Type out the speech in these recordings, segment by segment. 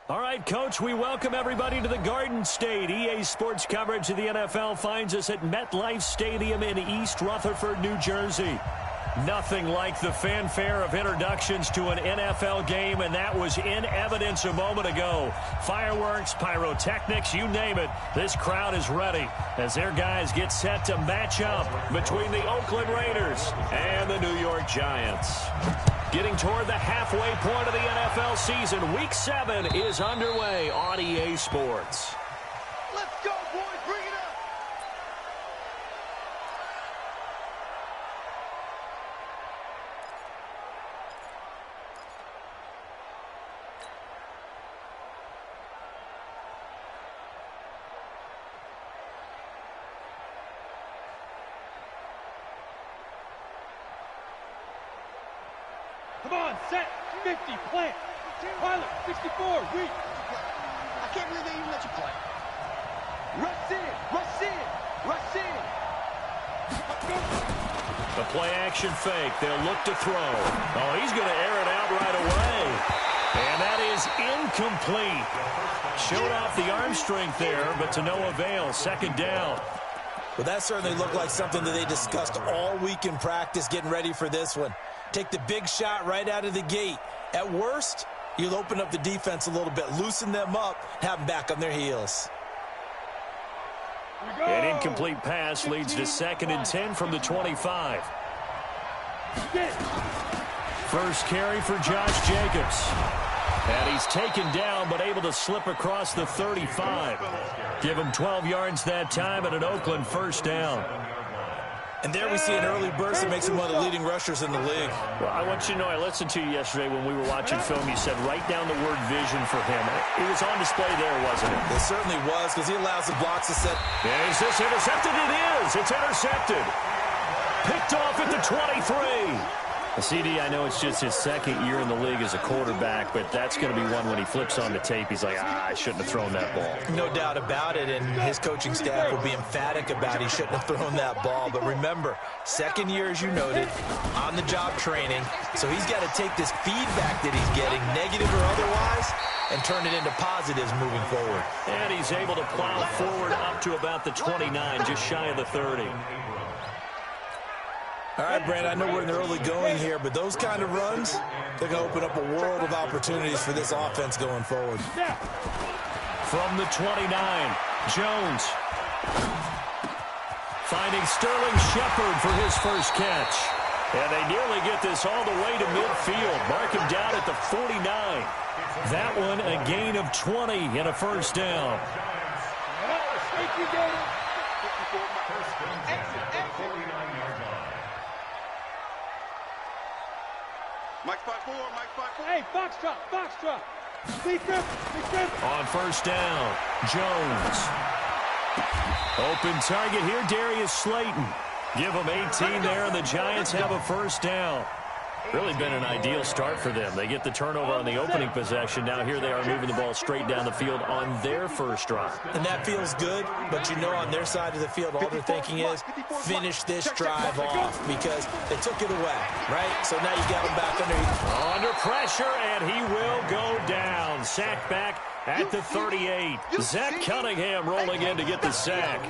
All right, Coach, we welcome everybody to the Garden State. EA Sports coverage of the NFL finds us at MetLife Stadium in East Rutherford, New Jersey. Nothing like the fanfare of introductions to an NFL game, and that was in evidence a moment ago. Fireworks, pyrotechnics, you name it. This crowd is ready as their guys get set to match up between the Oakland Raiders and the New York Giants. Getting toward the halfway point of the NFL season, Week 7 is underway on EA Sports. Let's go, boys. Bring it up. Come on, set, 50, plant. Pilot, 64, reach. I can't believe they even let you play. Rush in, rush in, rush in. The play action fake. They'll look to throw. Oh, he's going to air it out right away. And that is incomplete. Showed off the arm strength there, but to no avail. Second down. Well, that certainly looked like something that they discussed all week in practice getting ready for this one. Take the big shot right out of the gate. At worst, you'll open up the defense a little bit, loosen them up, have them back on their heels. An incomplete pass leads to 2nd and 10 from the 25. First carry for Josh Jacobs. And he's taken down, but able to slip across the 35. Give him 12 yards that time and an Oakland first down. And there we see an early burst that makes him one of the leading rushers in the league. Well, I want you to know, I listened to you yesterday when we were watching film. You said write down the word vision for him. It was on display there, wasn't it? It certainly was, because he allows the blocks to set. Yeah, is this intercepted? It is. It's intercepted. Picked off at the 23. CD, I know it's just his second year in the league as a quarterback, but that's going to be one when he flips on the tape. He's like, I shouldn't have thrown that ball. No doubt about it, and his coaching staff will be emphatic about he shouldn't have thrown that ball. But remember, second year, as you noted, on-the-job training, so he's got to take this feedback that he's getting, negative or otherwise, and turn it into positives moving forward. And he's able to plow forward up to about the 29, just shy of the 30. All right, Brandon, I know we're in the early going here, but those kind of runs, they're going to open up a world of opportunities for this offense going forward. From the 29, Jones. Finding Sterling Shepard for his first catch. And they nearly get this all the way to midfield. Mark him down at the 49. That one a gain of 20 and a first down. Mike 5-4, Mike 5-4. Hey, Foxtrot, Foxtrot. On first down, Jones. Open target here, Darius Slayton. Give them 18 there, and the Giants have a first down. Really been an ideal start for them. They get the turnover on the opening possession. Now here they are moving the ball straight down the field on their first drive. And that feels good, but you know on their side of the field, all they're thinking is finish this drive off because they took it away, right? So now you got them back under pressure, and he will go down. Sack back at the 38. Zach Cunningham rolling in to get the sack.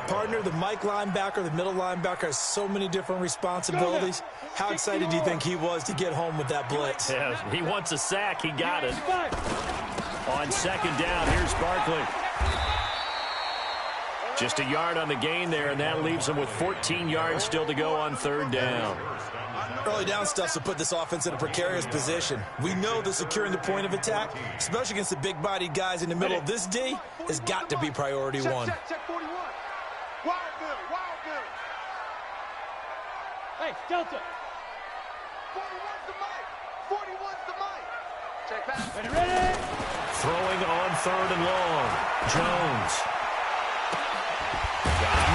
Partner, the Mike linebacker, the middle linebacker has so many different responsibilities. How excited do you think he was to get home with that blitz? Yeah, he wants a sack. He got it. On second down, here's Barkley. Just a yard on the gain there, and that leaves him with 14 yards still to go on third down. Early down stuff to put this offense in a precarious position. We know that securing the point of attack, especially against the big-bodied guys in the middle of this D, has got to be priority one. Check 41. Wild Bill, Wild Bill. Hey, Delta. 41's the mic. 41's the mic. Check pass. Ready? Throwing on third and long. Jones.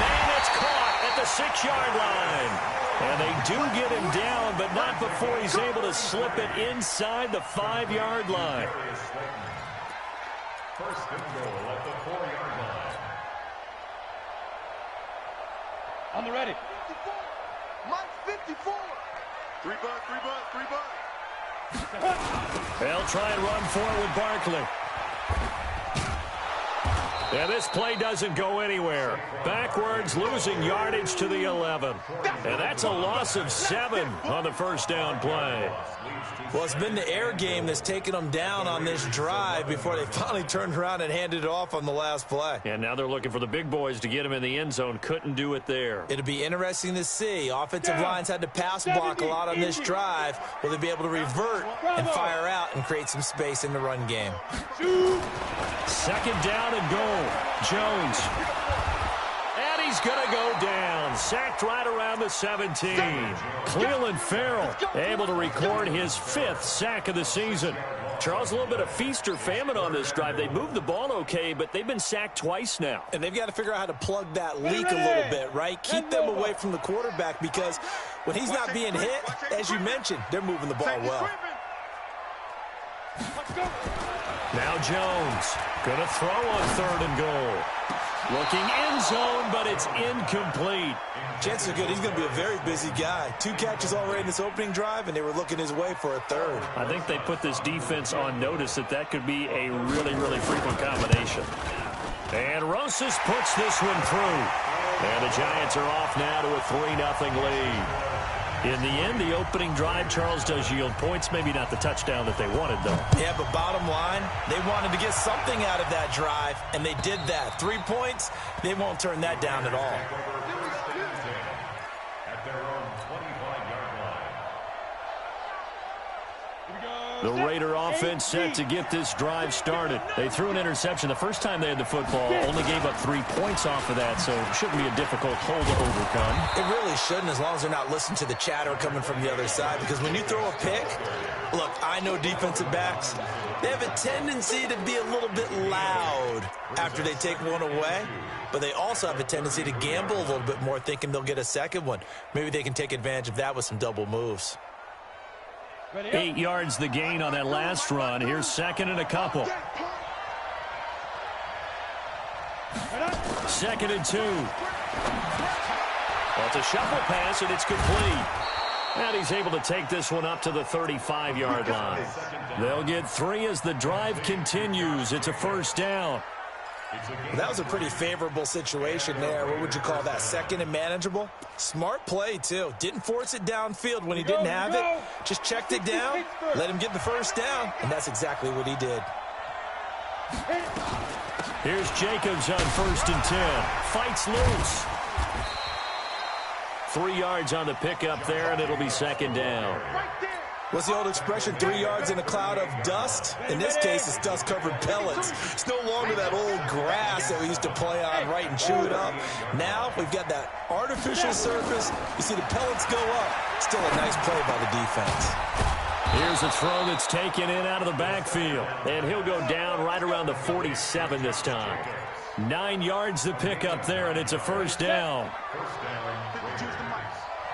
Man, it's caught at the 6-yard line. And they do get him down, but not before he's able to slip it inside the 5-yard line. First and goal at the 4-yard line. On the ready. 54. Mike 54. 3 bucks, 3 bucks, 3 bucks. They'll try and run for it with Barkley. And this play doesn't go anywhere. Backwards, losing yardage to the 11. And that's a loss of 7 on the first down play. Well, it's been the air game that's taken them down on this drive before they finally turned around and handed it off on the last play. And now they're looking for the big boys to get him in the end zone. Couldn't do it there. It'll be interesting to see. Offensive lines had to pass block a lot on this drive. Will they be able to revert and fire out and create some space in the run game? Second down and goal. Jones. And he's going to go down. Sacked right around the 17. Cleveland Farrell able to record his 5th sack of the season. Charles, a little bit of feast or famine on this drive. They moved the ball okay, but they've been sacked twice now. And they've got to figure out how to plug that leak a little bit, right? Keep them away from the quarterback because when he's not being hit, as you mentioned, they're moving the ball well. Now Jones going to throw on 3rd and goal. Looking end zone, but it's incomplete. Chances are good he's going to be a very busy guy. 2 catches already in this opening drive, and they were looking his way for a 3rd. I think they put this defense on notice that could be a really, really frequent combination. And Rosas puts this one through. And the Giants are off now to a 3-0 lead. In the end, the opening drive, Charles, does yield points. Maybe not the touchdown that they wanted, though. Yeah, but bottom line, they wanted to get something out of that drive, and they did that. 3 points, they won't turn that down at all. At their own 25-yard line. The Raider offense set to get this drive started. They threw an interception the first time they had the football, only gave up 3 points off of that, so it shouldn't be a difficult hole to overcome. It really shouldn't, as long as they're not listening to the chatter coming from the other side, because when you throw a pick, look, I know defensive backs, they have a tendency to be a little bit loud after they take one away, but they also have a tendency to gamble a little bit more, thinking they'll get a second one. Maybe they can take advantage of that with some double moves. 8 yards the gain on that last run. Here's 2nd and a couple. 2nd and 2. Well, it's a shuffle pass, and it's complete. And he's able to take this one up to the 35-yard line. They'll get 3 as the drive continues. It's a first down. Well, that was a pretty favorable situation there. What would you call that? 2nd and manageable? Smart play, too. Didn't force it downfield when he didn't have it. Just checked it down, let him get the first down, and that's exactly what he did. Here's Jacobs on 1st and 10. Fights loose. 3 yards on the pickup there, and it'll be 2nd down. What's the old expression, 3 yards in a cloud of dust? In this case, it's dust-covered pellets. It's no longer that old grass that we used to play on, right, and chew it up. Now we've got that artificial surface. You see the pellets go up. Still a nice play by the defense. Here's a throw that's taken in out of the backfield. And he'll go down right around the 47 this time. 9 yards to pick up there, and it's a first down.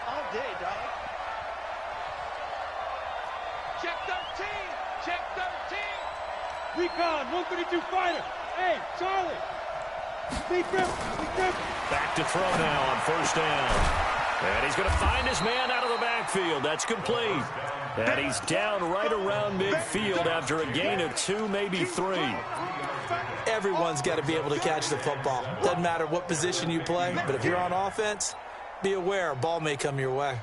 All day, dog. Check 13. Check 13. Recon, 132 fighter. Hey, Charlie. Big grip. Back to throw now on first down. And he's going to find his man out of the backfield. That's complete. And he's down right around midfield after a gain of 2, maybe 3. Everyone's got to be able to catch the football. Doesn't matter what position you play, but if you're on offense, be aware a ball may come your way.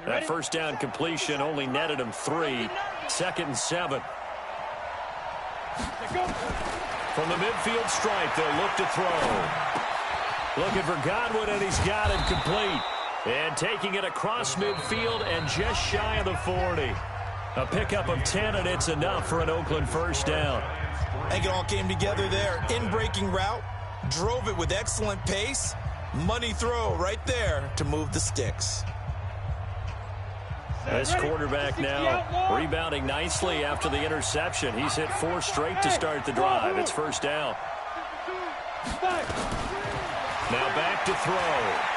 That first down completion only netted him 3. 2nd and 7. From the midfield stripe, they'll look to throw. Looking for Godwin, and he's got it complete. And taking it across midfield and just shy of the 40. A pickup of 10, and it's enough for an Oakland first down. I think it all came together there. In-breaking route, drove it with excellent pace. Money throw right there to move the sticks. This quarterback now rebounding nicely after the interception. He's hit 4 straight to start the drive. It's first down. Now back to throw.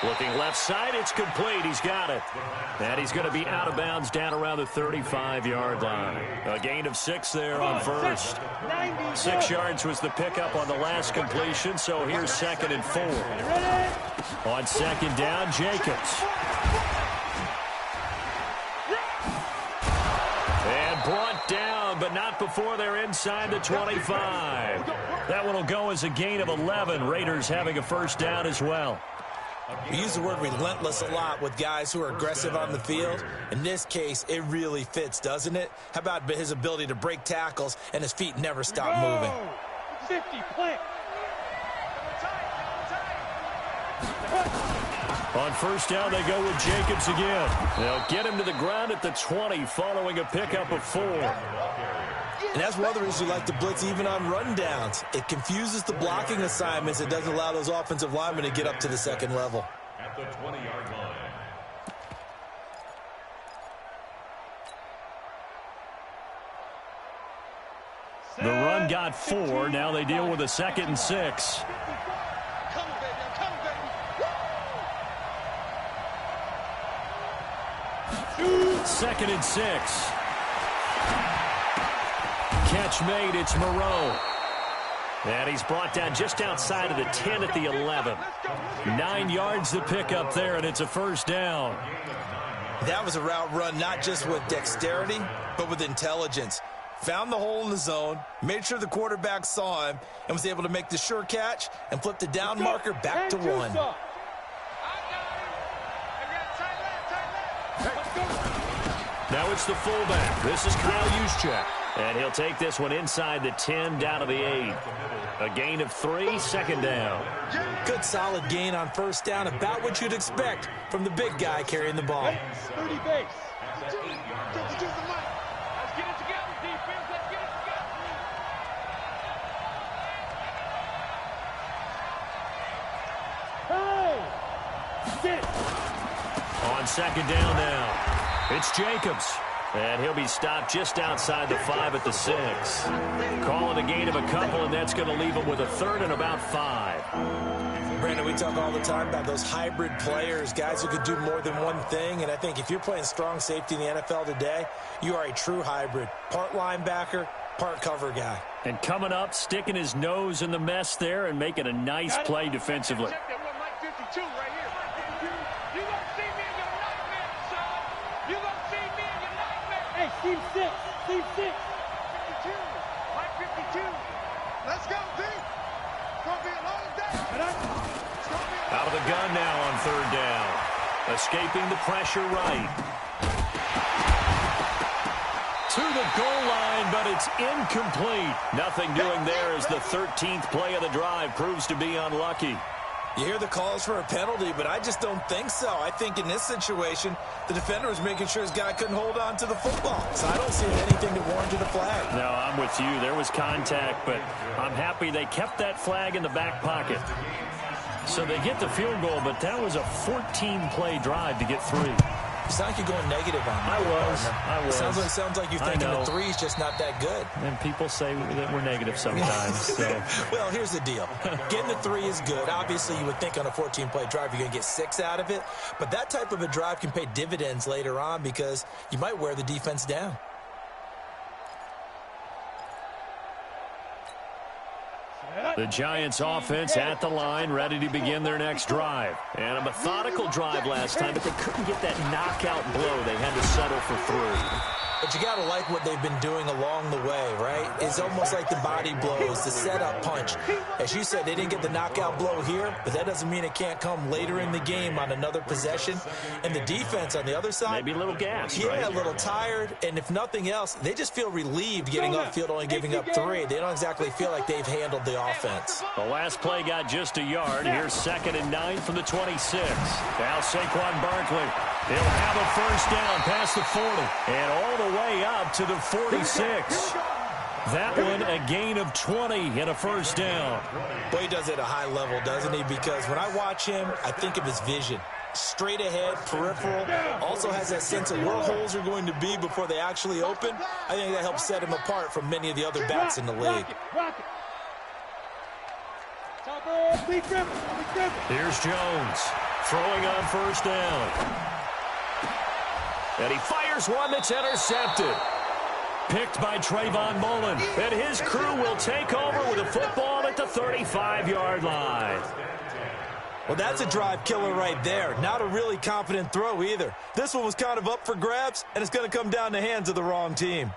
Looking left side, it's complete. He's got it. And he's going to be out of bounds down around the 35-yard line. A gain of 6 there on first. 6 yards was the pickup on the last completion, so here's 2nd and 4. On 2nd down, Jacobs. before they're inside the 25. That one will go as a gain of 11. Raiders having a first down as well. We use the word relentless a lot with guys who are aggressive on the field. In this case, it really fits, doesn't it? How about his ability to break tackles and his feet never stop moving? 50, plant. On first down, they go with Jacobs again. They'll get him to the ground at the 20 following a pickup of 4. And that's one of the reasons we like to blitz even on rundowns. It confuses the blocking assignments. It doesn't allow those offensive linemen to get up to the second level. At the 20-yard line. The run got 4. Now they deal with a 2nd and 6. Come on, baby. I'm coming, baby. 2nd and 6. Catch made. It's Moreau. And he's brought down just outside of the 10 at the 11. 9 yards to pick up there, and it's a first down. That was a route run not just with dexterity, but with intelligence. Found the hole in the zone, made sure the quarterback saw him, and was able to make the sure catch and flip the down marker back to 1. Now it's the fullback. This is Kyle Juszczyk. And he'll take this one inside the 10 down to the 8. A gain of 3, 2nd down. Good solid gain on first down, about what you'd expect from the big guy carrying the ball. 30 base. Let's get it together, defense. Let's get it together. Hey! Get it. On 2nd down now, it's Jacobs. And he'll be stopped just outside the 5 at the 6. Calling a gain of a couple, and that's going to leave him with a 3rd and about 5. Brandon, we talk all the time about those hybrid players, guys who could do more than one thing. And I think if you're playing strong safety in the NFL today, you are a true hybrid. Part linebacker, part cover guy. And coming up, sticking his nose in the mess there and making a nice play defensively. Check that one, Mike 52 right here. You gonna see me in your nightmare, son. You gonna see me in your nightmare. Hey, Steve 6. Steve 6. 52. Mike 52. Let's go, D. It's gonna be a long day. It's gonna be a long Out of the gun now on 3rd down. Escaping the pressure right. To the goal line, but it's incomplete. Nothing doing there as the 13th play of the drive proves to be unlucky. You hear the calls for a penalty, but I just don't think so. I think in this situation, the defender was making sure his guy couldn't hold on to the football. So I don't see anything that warranted a flag. No, I'm with you. There was contact, but I'm happy they kept that flag in the back pocket. So they get the field goal, but that was a 14-play drive to get 3. You sound like you're going negative on me. I was. Sounds like you're thinking the 3 is just not that good. And people say that we're negative sometimes. So. Well, here's the deal. Getting the 3 is good. Obviously, you would think on a 14-play drive you're going to get 6 out of it. But that type of a drive can pay dividends later on because you might wear the defense down. The Giants offense at the line, ready to begin their next drive. And a methodical drive last time, but they couldn't get that knockout blow. They had to settle for 3. But you got to like what they've been doing along the way, right? It's almost like the body blows, the setup punch. As you said, they didn't get the knockout blow here, but that doesn't mean it can't come later in the game on another possession. And the defense on the other side, maybe a little gassed, yeah, right? A little tired. And if nothing else, they just feel relieved getting upfield, only giving up 3. They don't exactly feel like they've handled the offense. The last play got just a yard. Here's 2nd and 9 from the 26. Now Saquon Barkley. He'll have a first down past the 40 and all the way up to the 46. That one a gain of 20 and a first down. Boy, he does it at a high level, doesn't he? Because when I watch him, I think of his vision. Straight ahead, peripheral. Also has that sense of where holes are going to be before they actually open. I think that helps set him apart from many of the other backs in the league. Here's Jones throwing on first down. And he fires one that's intercepted. Picked by Trayvon Mullen. And his crew will take over with a football at the 35-yard line. Well, that's a drive killer right there. Not a really confident throw either. This one was kind of up for grabs, and it's going to come down the hands of the wrong team.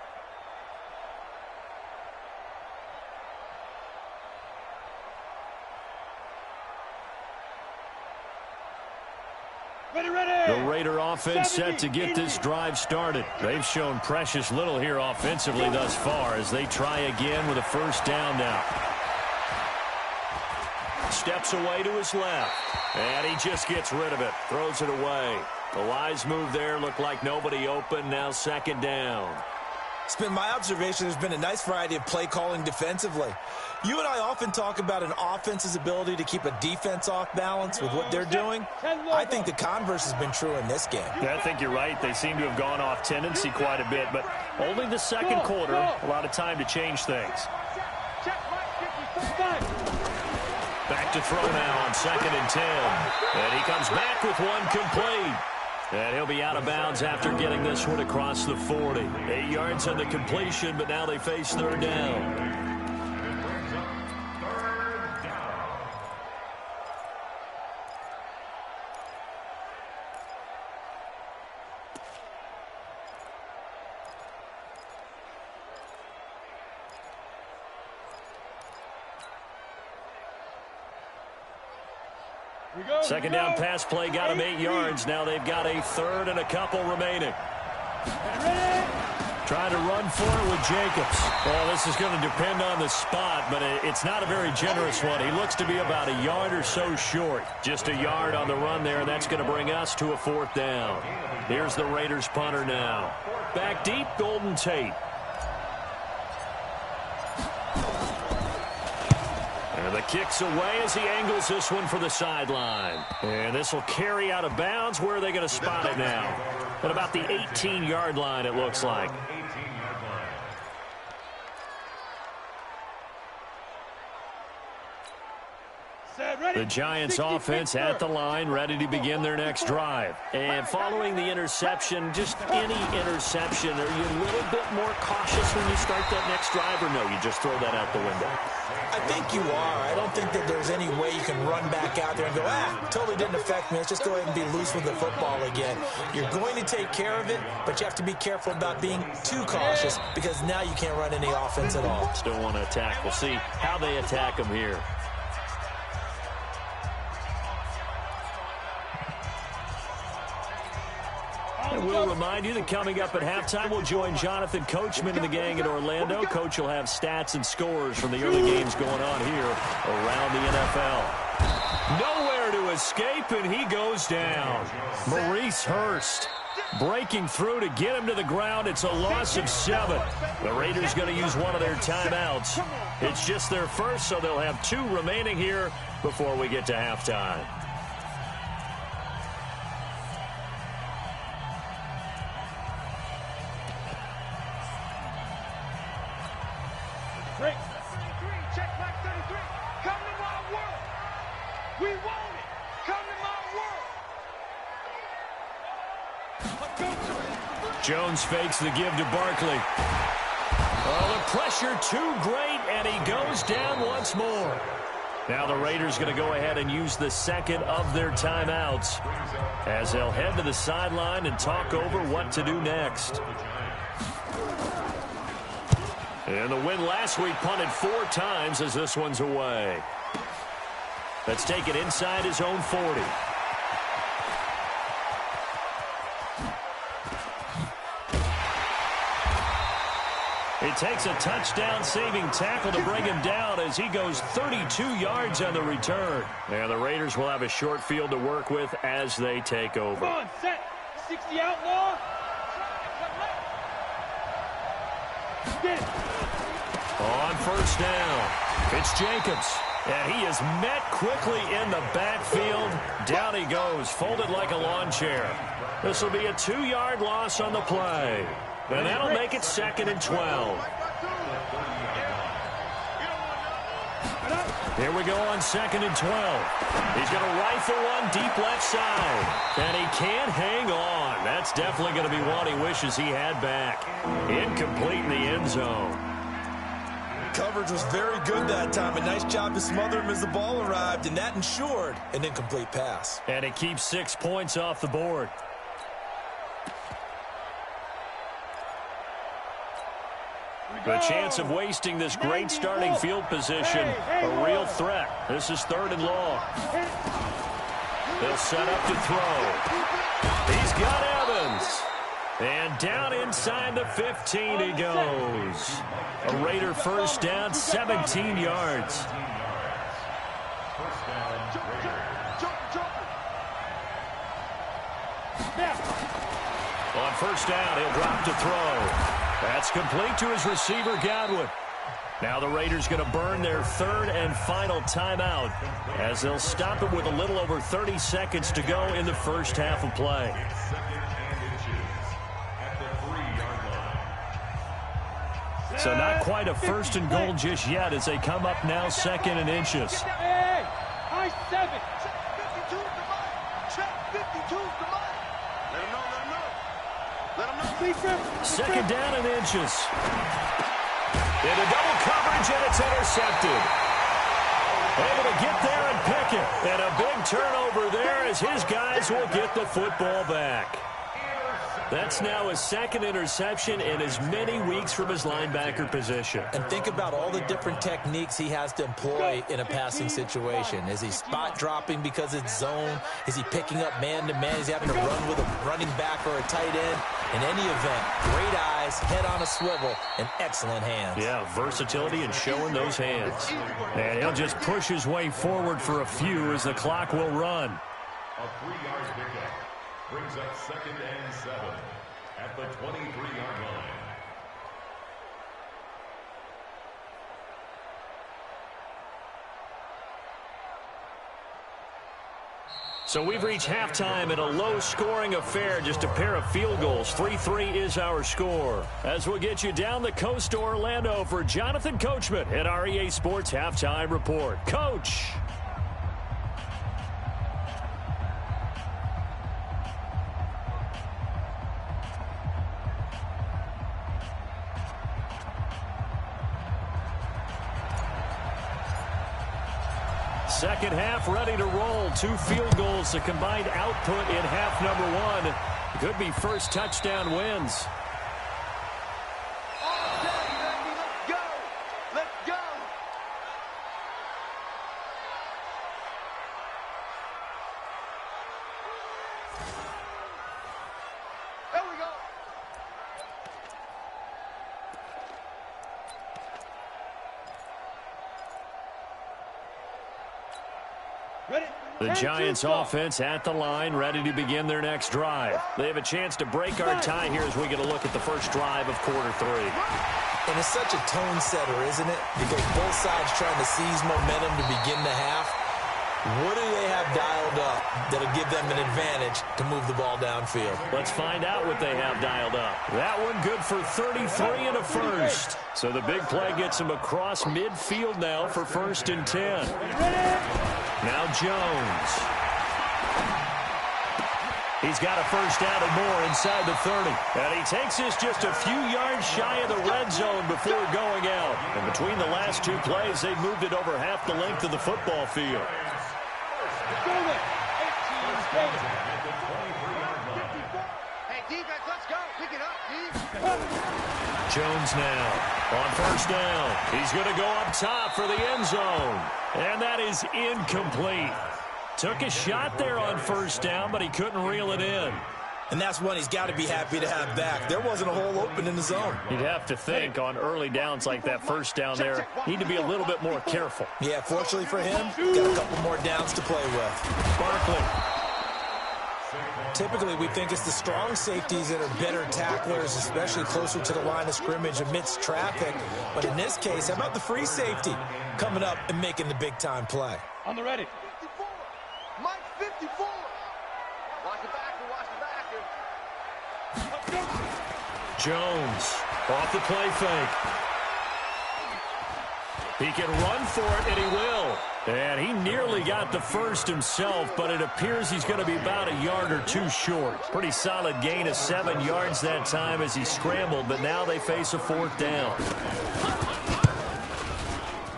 The Raider offense set to get this drive started. They've shown precious little here offensively thus far as they try again with a first down now. Steps away to his left, and he just gets rid of it, throws it away. The wise move there, looked like nobody open, now second down. It's been my observation there's been a nice variety of play calling defensively. You and I often talk about an offense's ability to keep a defense off balance with what they're doing. I think the converse has been true in this game. Yeah, I think you're right. They seem to have gone off tendency quite a bit, but only the second quarter, a lot of time to change things. Back to throw now on 2nd and 10. And he comes back with one complete. And he'll be out of bounds after getting this one across the 40. 8 yards on the completion, but now they face third down. Second down pass play got him 8 yards. Now they've got a third and a couple remaining. Trying to run for it with Jacobs. Well, this is going to depend on the spot, but it's not a very generous one. He looks to be about a yard or so short. Just a yard on the run there, and that's going to bring us to a fourth down. Here's the Raiders punter now. Back deep, Golden Tate. And the kick's away as he angles this one for the sideline. And this will carry out of bounds. Where are they going to spot it now? At about the 18-yard line, it looks like. The Giants offense at the line, ready to begin their next drive. And following the interception, just any interception, are you a little bit more cautious when you start that next drive, or no, you just throw that out the window? I think you are. I don't think that there's any way you can run back out there and go, totally didn't affect me. Let's just go ahead and be loose with the football again. You're going to take care of it, but you have to be careful about being too cautious because now you can't run any offense at all. Still want to attack. We'll see how they attack him here. And we'll remind you that coming up at halftime, we'll join Jonathan Coachman and the gang in Orlando. Coach will have stats and scores from the early games going on here around the NFL. Nowhere to escape, and he goes down. Maurice Hurst breaking through to get him to the ground. It's a loss of 7. The Raiders going to use one of their timeouts. It's just their first, so they'll have 2 remaining here before we get to halftime. Check back 33. Come to my world. We want it. Come to my world. Jones fakes the give to Barkley. Oh, the pressure too great, and he goes down once more. Now the Raiders going to go ahead and use the second of their timeouts as they'll head to the sideline and talk over what to do next. And the win last week punted 4 times as this one's away. Let's take it inside his own 40. It takes a touchdown-saving tackle to bring him down as he goes 32 yards on the return. And the Raiders will have a short field to work with as they take over. Come on, set. 60 outlaw. Get it. On first down, it's Jacobs. And he is met quickly in the backfield. Down he goes, folded like a lawn chair. This will be a 2-yard loss on the play. And that'll make it 2nd and 12. Here we go on 2nd and 12. He's going to rifle one deep left side. And he can't hang on. That's definitely going to be one he wishes he had back. Incomplete in the end zone. Coverage was very good that time. A nice job to smother him as the ball arrived, and that ensured an incomplete pass. And it keeps 6 points off the board. The chance of wasting this great starting field position, a real threat. This is 3rd and long. They'll set up to throw. He's got Evans. And down inside the 15 he goes. A Raider first down, 17 yards. On first down, he'll drop to throw. That's complete to his receiver, Godwin. Now the Raiders going to burn their third and final timeout as they'll stop it with a little over 30 seconds to go in the first half of play. So not quite a first and goal just yet as they come up now second and inches. Hey, high 7. Check 52 is the money. Check 52 is the money. Let him know, let him know. Let him know. Second down and inches. Into double coverage, and it's intercepted. Able to get there and pick it. And a big turnover there as his guys will get the football back. That's now his second interception in as many weeks from his linebacker position. And think about all the different techniques he has to employ in a passing situation. Is he spot dropping because it's zone? Is he picking up man-to-man? Is he having to run with a running back or a tight end? In any event, great eyes, head on a swivel, and excellent hands. Yeah, versatility and showing those hands. And he'll just push his way forward for a few as the clock will run. A 3-yard pickup brings up 2nd and 7 at the 23-yard line. So we've reached halftime in a low-scoring affair, just a pair of field goals. 3-3 is our score. As we'll get you down the coast to Orlando for Jonathan Coachman at our EA Sports Halftime Report. Coach! Second half ready to roll. 2 field goals, the combined output in half number 1. Could be first touchdown wins. Let's go. Let's go. There we go. The Giants offense at the line, ready to begin their next drive. They have a chance to break our tie here as we get a look at the first drive of quarter 3. And it's such a tone setter, isn't it? Because both sides trying to seize momentum to begin the half. What do they have dialed up that'll give them an advantage to move the ball downfield? Let's find out what they have dialed up. That one good for 33 and a first. So the big play gets him across midfield now for 1st and 10. Now Jones. He's got a first down and more inside the 30. And he takes this just a few yards shy of the red zone before going out. And between the last 2 plays, they've moved it over half the length of the football field. Hey, defense, let's go. Pick it up, D. Jones now on first down. He's going to go up top for the end zone. And that is incomplete. Took a shot there on first down, but he couldn't reel it in. And that's one he's got to be happy to have back. There wasn't a hole open in the zone. You'd have to think on early downs like that first down there, need to be a little bit more careful. Yeah, fortunately for him, got a couple more downs to play with. Barkley. Typically, we think it's the strong safeties that are better tacklers, especially closer to the line of scrimmage amidst traffic. But in this case, how about the free safety coming up and making the big-time play? On the ready. 54. Mike 54. Watch the backer. Jones off the play fake. He can run for it, and he will. And he nearly got the first himself, but it appears he's going to be about a yard or 2 short. Pretty solid gain of 7 yards that time as he scrambled, but now they face a 4th down.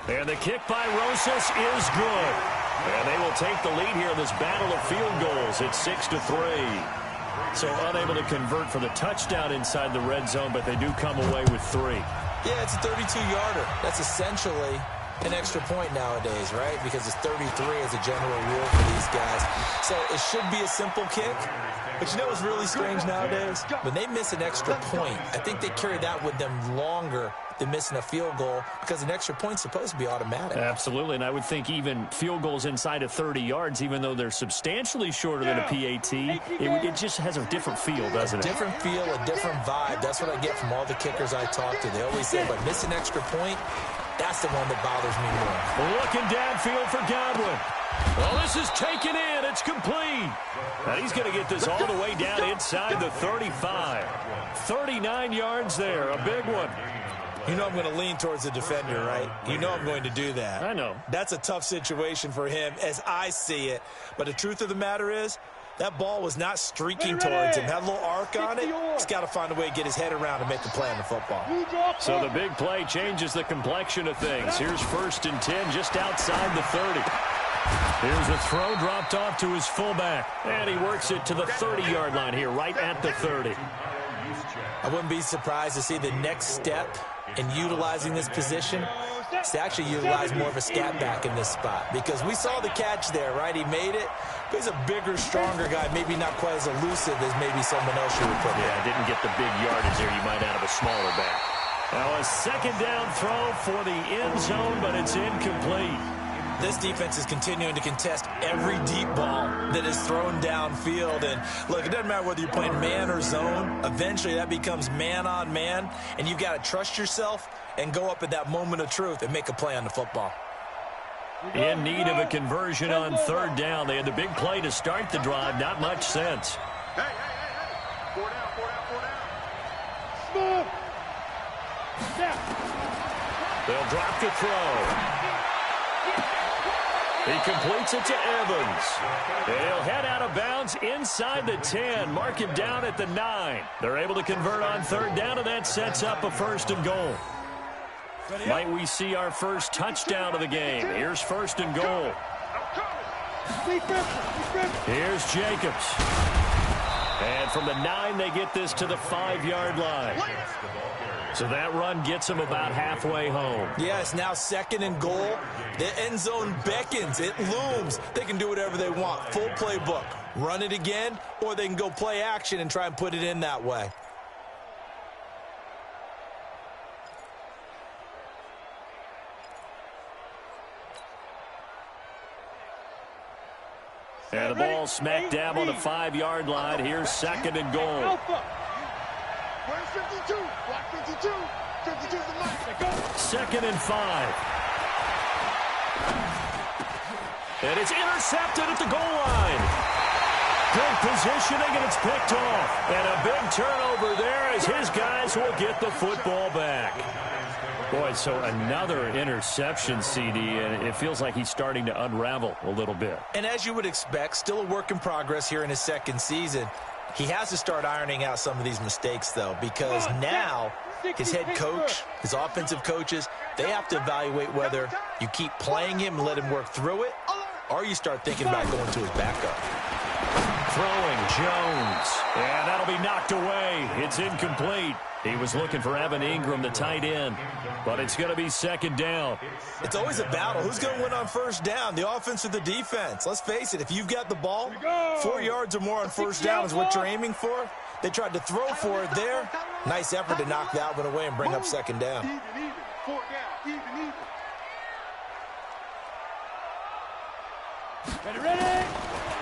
And the kick by Rosas is good. And they will take the lead here in this battle of field goals. It's 6-3. So unable to convert for the touchdown inside the red zone, but they do come away with 3. Yeah, it's a 32-yarder. That's essentially an extra point nowadays, right? Because it's 33 as a general rule for these guys. So it should be a simple kick. But you know what's really strange nowadays? When they miss an extra point, I think they carry that with them longer than missing a field goal because an extra point's supposed to be automatic. Absolutely, and I would think even field goals inside of 30 yards, even though they're substantially shorter than a PAT, it just has a different feel, doesn't it? Different feel, a different vibe. That's what I get from all the kickers I talk to. They always say, but miss an extra point, that's the one that bothers me more. Looking downfield for Godwin. Well, this is taken in. It's complete. And he's going to get this all the way down inside the 35. 39 yards there, a big one. You know I'm going to lean towards the defender, right? You know I'm going to do that. I know. That's a tough situation for him as I see it. But the truth of the matter is, that ball was not streaking towards him. Had a little arc on it. He's got to find a way to get his head around and make a play on the football. So the big play changes the complexion of things. Here's 1st and 10 just outside the 30. Here's a throw dropped off to his fullback. And he works it to the 30-yard line here, right at the 30. I wouldn't be surprised to see the next step in utilizing this position is to actually utilize more of a scat back in this spot. Because we saw the catch there, right? He made it. But he's a bigger, stronger guy, maybe not quite as elusive as maybe someone else you would put there. Yeah, didn't get the big yardage there you might out of a smaller back. Now a 2nd down throw for the end zone, but it's incomplete. This defense is continuing to contest every deep ball that is thrown downfield. And, look, it doesn't matter whether you're playing man or zone. Eventually, that becomes man-on-man, and you've got to trust yourself and go up at that moment of truth and make a play on the football. In need of a conversion on 3rd down. They had the big play to start the drive. Not much sense. Hey. 4 down. They'll drop the throw. He completes it to Evans. He'll head out of bounds inside the 10. Mark him down at the 9. They're able to convert on 3rd down, and that sets up a 1st and goal. Might we see our first touchdown of the game? Here's 1st and goal. Here's Jacobs. And from the 9, they get this to the 5-yard line. So that run gets them about halfway home. Yeah, it's now 2nd and goal. The end zone beckons. It looms. They can do whatever they want. Full playbook. Run it again, or they can go play action and try and put it in that way. And the ball smack dab on the 5-yard line. Here's 2nd and goal. Where's 52? Block 52. 52's the line. Go. 2nd and 5. And it's intercepted at the goal line. Good positioning, and it's picked off. And a big turnover there as his guys will get the football back. Boy, so another interception, CD, and it feels like he's starting to unravel a little bit. And as you would expect, still a work in progress here in his 2nd season. He has to start ironing out some of these mistakes, though, because now his head coach, his offensive coaches, they have to evaluate whether you keep playing him and let him work through it, or you start thinking about going to his backup. Throwing Jones, and that'll be knocked away. It's incomplete. He was looking for Evan Ingram, the tight end, but it's going to be 2nd down. It's always a battle. Who's going to win on 1st down, the offense or the defense? Let's face it, if you've got the ball, 4 yards or more on 1st down is what you're aiming for. They tried to throw for it there. Nice effort to knock that one away and bring up 2nd down. Even. 4 down. Even. Ready?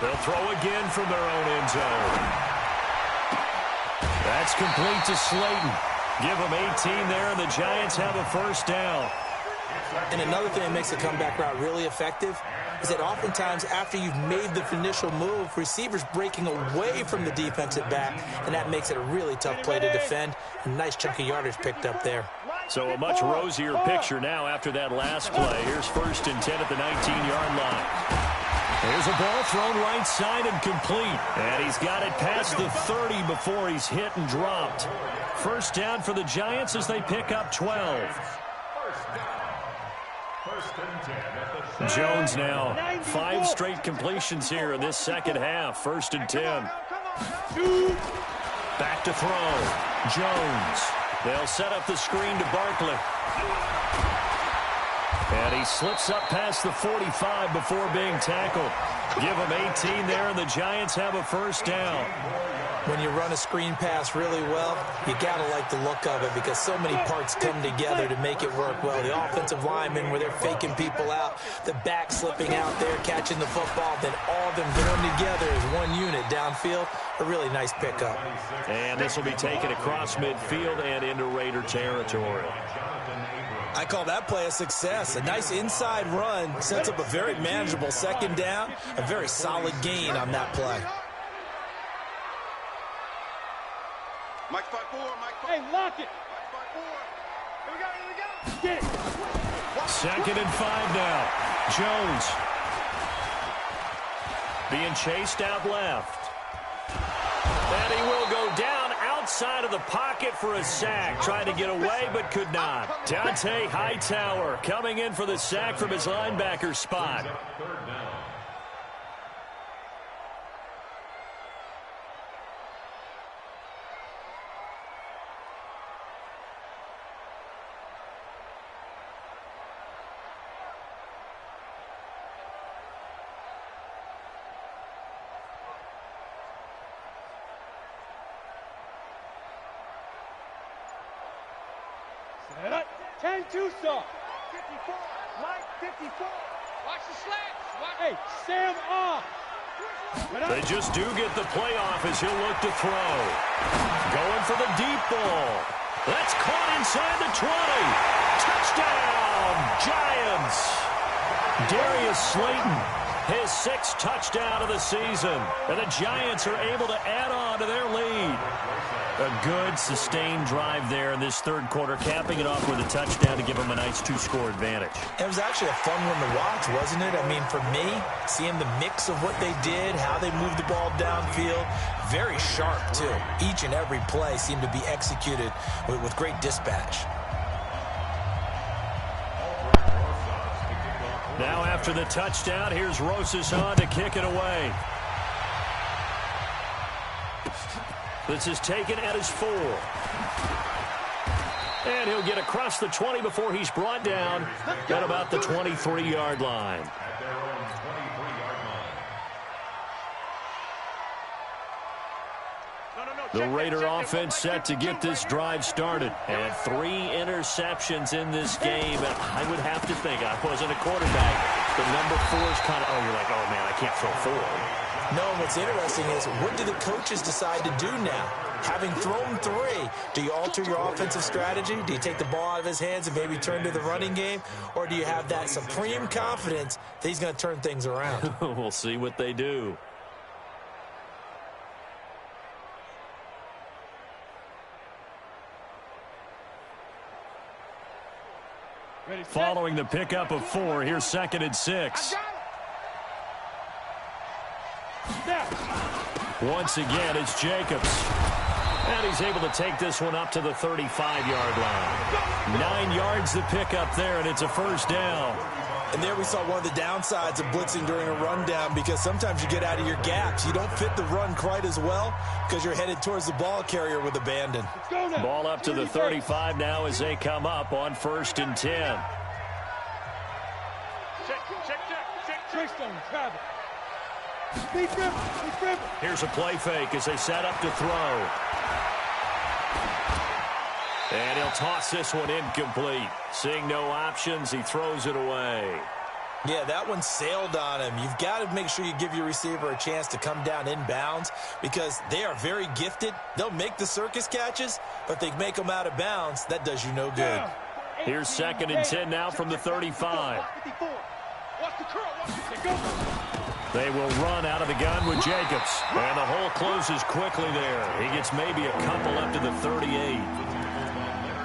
They'll throw again from their own end zone. That's complete to Slayton. Give them 18 there, and the Giants have a 1st down. And another thing that makes the comeback route really effective is that oftentimes after you've made the initial move, receivers breaking away from the defensive back, and that makes it a really tough play to defend. A nice chunk of yardage picked up there. So a much rosier picture now after that last play. Here's 1st and 10 at the 19-yard line. Here's a ball thrown right side and complete. And he's got it past the 30 before he's hit and dropped. 1st down for the Giants as they pick up 12. Jones now 5 straight completions here in this 2nd half. 1st and 10. Back to throw. Jones. They'll set up the screen to Barkley. And he slips up past the 45 before being tackled. Give him 18 there, and the Giants have a first down. When you run a screen pass really well, you got to like the look of it because so many parts come together to make it work well. The offensive linemen where they're faking people out, the back slipping out there, catching the football, then all of them going together as one unit downfield. A really nice pickup. And this will be taken across midfield and into Raider territory. I call that play a success. A nice inside run sets up a very manageable second down, a very solid gain on that play. Mike 5-4, Mike 5-4. Hey, lock it. Mike 5-4. Here we go, here we go. Get it. Second and 5 now. Jones being chased out left. And he will go down outside of the pocket for a sack. Trying to get away, but could not. Dante Hightower coming in for the sack from his linebacker spot. Set up. 10-2 saw. 54. Mike 54. Watch the slants. Hey, Sam off. They just do get the play off as he'll look to throw. Going for the deep ball. That's caught inside the 20. Touchdown, Giants. Darius Slayton, his 6th touchdown of the season. And the Giants are able to add on to their lead. A good, sustained drive there in this third quarter, capping it off with a touchdown to give them a nice 2-score advantage. It was actually a fun one to watch, wasn't it? I mean, for me, seeing the mix of what they did, how they moved the ball downfield, very sharp, too. Each and every play seemed to be executed with great dispatch. Now after the touchdown, here's Rosas on to kick it away. This is taken at his 4. And he'll get across the 20 before he's brought down at about the 23-yard line. The Raider offense set to get this drive started. And 3 interceptions in this game. And I would have to think, I wasn't a quarterback, but number 4 is kind of, you're like, oh, man, I can't throw 4. No, what's interesting is what do the coaches decide to do now? Having thrown 3, do you alter your offensive strategy? Do you take the ball out of his hands and maybe turn to the running game? Or do you have that supreme confidence that he's going to turn things around? We'll see what they do. Following the pickup of 4, here's 2nd and 6. Once again, it's Jacobs. And he's able to take this one up to the 35-yard line. 9 yards to pick up there, and it's a first down. And there we saw one of the downsides of blitzing during a rundown because sometimes you get out of your gaps. You don't fit the run quite as well because you're headed towards the ball carrier with abandon. Ball up to the 35 now as they come up on 1st and 10. Here's a play fake as they set up to throw. And he'll toss this one incomplete. Seeing no options, he throws it away. Yeah, that one sailed on him. You've got to make sure you give your receiver a chance to come down inbounds because they are very gifted. They'll make the circus catches, but if they make them out of bounds, that does you no good. Here's 2nd and 10 now from the 35. They will run out of the gun with Jacobs. And the hole closes quickly there. He gets maybe a couple up to the 38.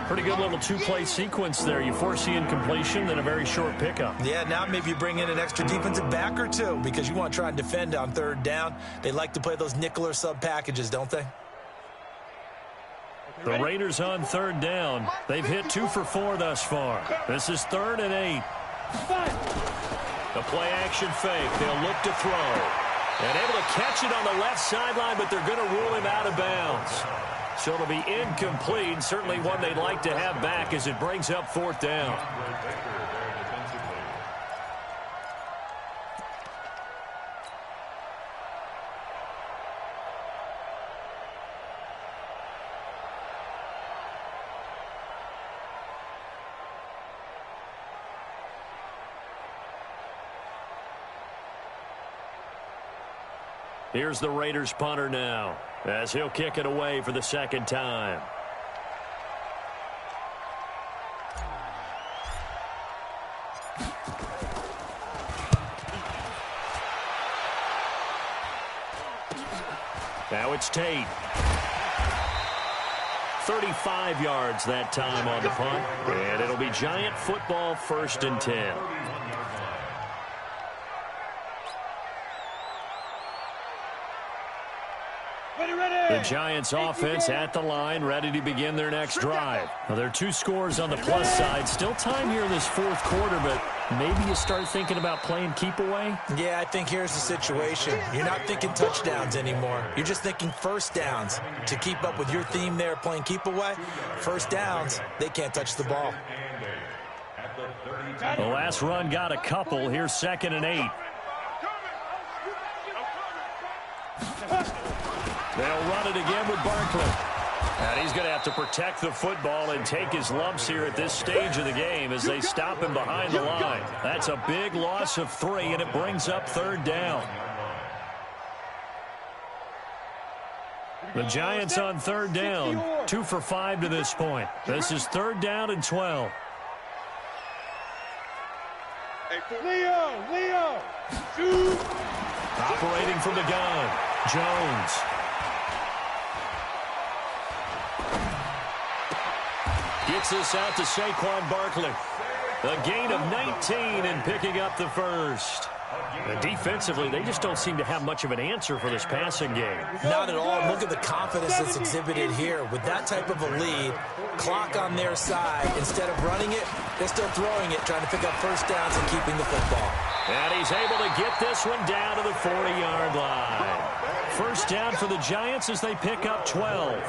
Pretty good little 2-play sequence there. You force the incompletion, then a very short pickup. Yeah, now maybe you bring in an extra defensive back or 2 because you want to try and defend on 3rd down. They like to play those nickel or sub packages, don't they? The Raiders on 3rd down. They've hit 2 for 4 thus far. This is 3rd and 8. The play-action fake. They'll look to throw. And able to catch it on the left sideline, but they're going to rule him out of bounds. So it'll be incomplete. Certainly one they'd like to have back as it brings up 4th down. Here's the Raiders punter now, as he'll kick it away for the second time. Now it's Tate. 35 yards that time on the punt. And it'll be Giant football, 1st and 10. The Giants offense at the line, ready to begin their next drive. Now, there are 2 scores on the plus side. Still time here in this 4th quarter, but maybe you start thinking about playing keep away? Yeah, I think here's the situation. You're not thinking touchdowns anymore. You're just thinking first downs. To keep up with your theme there, playing keep away, first downs, they can't touch the ball. The last run got a couple. Here's 2nd and 8. They'll run it again with Barkley. And he's going to have to protect the football and take his lumps here at this stage of the game as they stop him behind the line. That's a big loss of 3, and it brings up 3rd down. The Giants on 3rd down, 2 for 5 to this point. This is 3rd down and 12. Leo, shoot! Operating from the gun, Jones. Gets this out to Saquon Barkley. A gain of 19 and picking up the 1st. And defensively, they just don't seem to have much of an answer for this passing game. Not at all. Look at the confidence that's exhibited here. With that type of a lead, clock on their side, instead of running it, they're still throwing it, trying to pick up first downs and keeping the football. And he's able to get this one down to the 40-yard line. First down for the Giants as they pick up 12.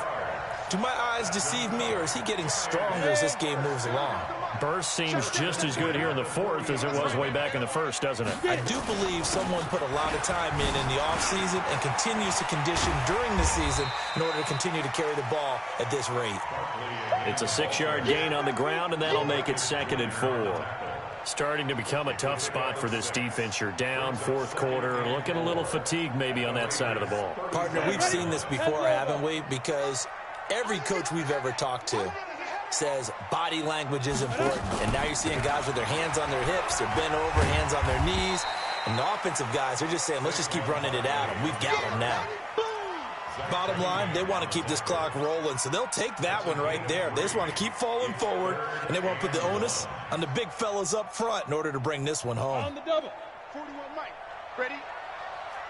Do my eyes deceive me, or is he getting stronger as this game moves along? Burst seems just as good here in the 4th as it was way back in the 1st, doesn't it? I do believe someone put a lot of time in the offseason and continues to condition during the season in order to continue to carry the ball at this rate. It's a 6-yard gain on the ground, and that'll make it 2nd and 4. Starting to become a tough spot for this defense. You're down 4th quarter, looking a little fatigued maybe on that side of the ball. Partner, we've seen this before, haven't we? Because every coach we've ever talked to says body language is important. And now you're seeing guys with their hands on their hips, they're bent over, hands on their knees. And the offensive guys are just saying, let's just keep running it at them. We've got them now. Bottom line, they want to keep this clock rolling, so they'll take that one right there. They just want to keep falling forward, and they want to put the onus on the big fellas up front in order to bring this one home. On the double. 41 Mike. Ready?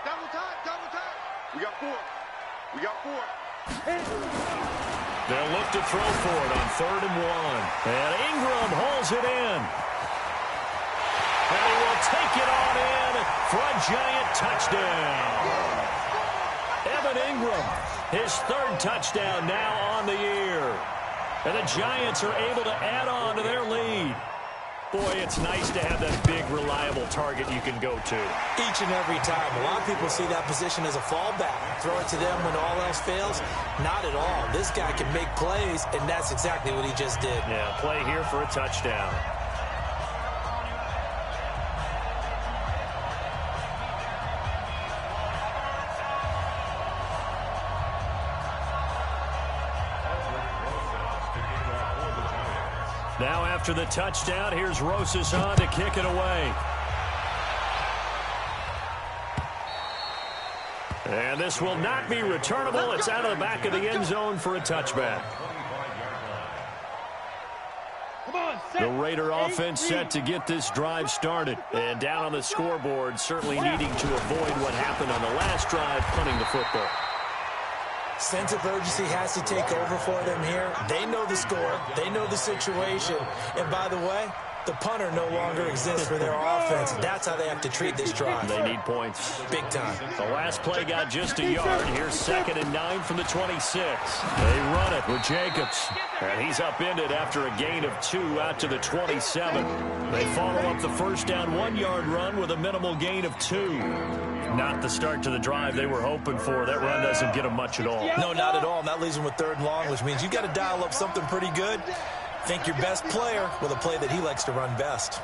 Double time, double time. We got 4. We got 4. They'll look to throw for it on 3rd and 1. And Ingram holds it in. And he will take it on in for a Giant touchdown. Evan Ingram, his 3rd touchdown now on the year. And the Giants are able to add on to their lead. Boy, it's nice to have that big, reliable target you can go to. Each and every time. A lot of people see that position as a fallback. Throw it to them when all else fails. Not at all. This guy can make plays, and that's exactly what he just did. Yeah, play here for a touchdown. Now after the touchdown, here's Rosas on to kick it away. And this will not be returnable. It's out of the back of the end zone for a touchback. The Raider offense set to get this drive started. And down on the scoreboard, certainly needing to avoid what happened on the last drive, punting the football. Sense of urgency has to take over for them here. They know the score. They know the situation. And by the way, the punter no longer exists for their offense. That's how they have to treat this drive. They need points. Big time. The last play got just a yard. Here's 2nd and 9 from the 26. They run it with Jacobs. And he's upended after a gain of 2 out to the 27. They follow up the first down 1-yard run with a minimal gain of 2. Not the start to the drive they were hoping for. That run doesn't get them much at all. No, not at all. And that leaves them with 3rd and long, which means you've got to dial up something pretty good. Think your best player with a play that he likes to run best.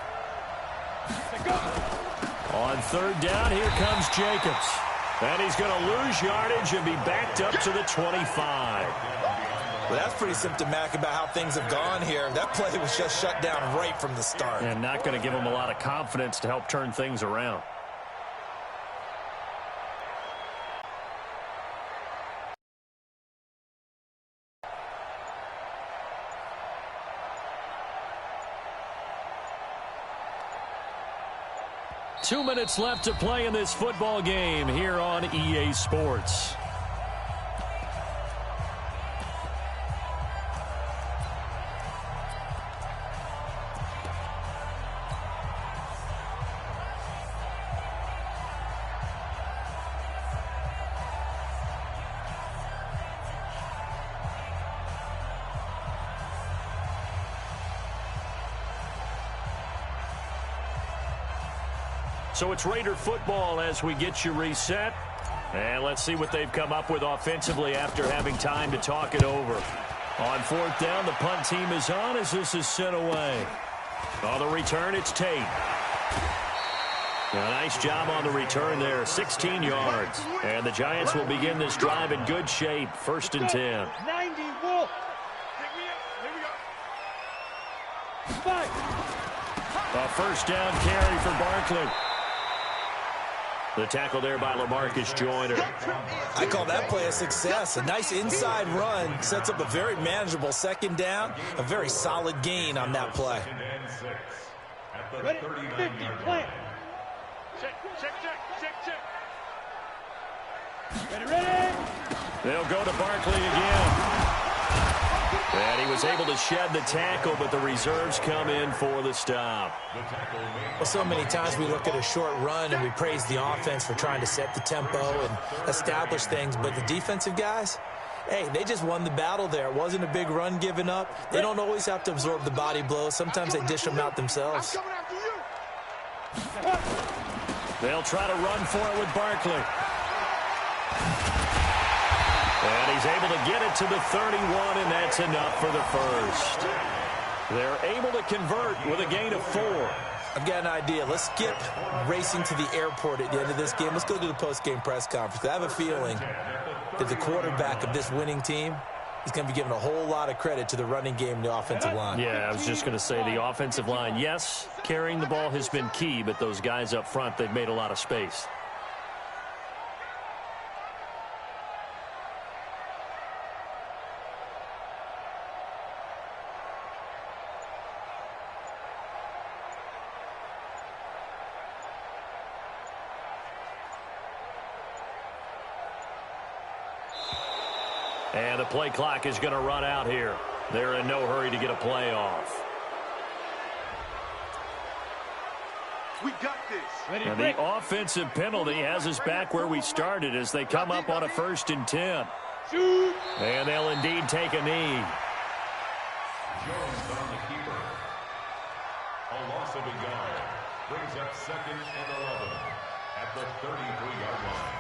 On 3rd down, here comes Jacobs. And he's going to lose yardage and be backed up to the 25. Well, that's pretty symptomatic about how things have gone here. That play was just shut down right from the start. And not going to give him a lot of confidence to help turn things around. Two minutes left to play in this football game here on EA Sports. So it's Raider football as we get you reset. And let's see what they've come up with offensively after having time to talk it over. On fourth down, the punt team is on as this is sent away. On the return, it's Tate. A nice job on the return there, 16 yards. And the Giants will begin this drive in good shape, 1st and 10. 90 Wolf. A first down carry for Barkley. The tackle there by LaMarcus Joyner. I call that play a success. A nice inside run sets up a very manageable second down. A very solid gain on that play. Ready? 50, plant. Check. Ready. They'll go to Barkley again. And he was able to shed the tackle, but the reserves come in for the stop. Well, so many times we look at a short run and we praise the offense for trying to set the tempo and establish things, but the defensive guys, hey, they just won the battle there. It wasn't a big run given up. They don't always have to absorb the body blows. Sometimes they dish them out themselves. They'll try to run for it with Barkley. And he's able to get it to the 31, and that's enough for the first. They're able to convert with a gain of 4. I've got an idea. Let's skip racing to the airport at the end of this game. Let's go to the post-game press conference. I have a feeling that the quarterback of this winning team is going to be giving a whole lot of credit to the running game and the offensive line. Yeah, I was just going to say the offensive line, yes, carrying the ball has been key, but those guys up front, they've made a lot of space. And the play clock is going to run out here. They're in no hurry to get a play off. We got this. And the offensive penalty has us back where we started as they come up on a 1st and 10. And they'll indeed take a knee. Jones on the keeper. A loss of a yard. Brings up 2nd and 11 at the 33-yard line.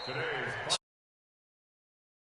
Today's